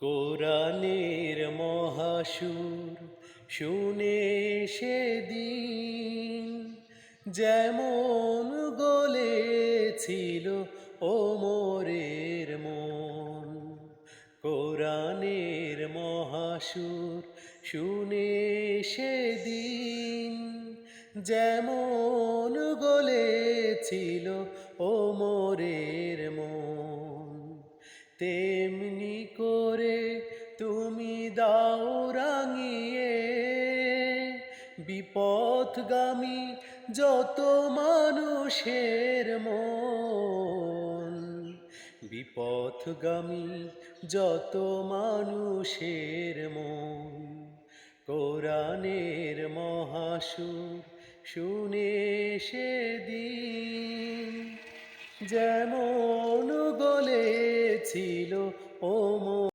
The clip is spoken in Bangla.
কোরআনের মহাসুর শুনে সেদিন যেমন গলেছিল ওমরের মন। কোরআনের মহাসুর শুনে সেদিন যেমন গলেছিল ওমরের মন। তেমনি করে তুমি দাও রাঙিয়ে বিপথগামী যত মানুষের মন। বিপথগামী যত মানুষের মন কোরআনের মহাসুর শুনে সেদিন যেমন গলেছিল ওমর।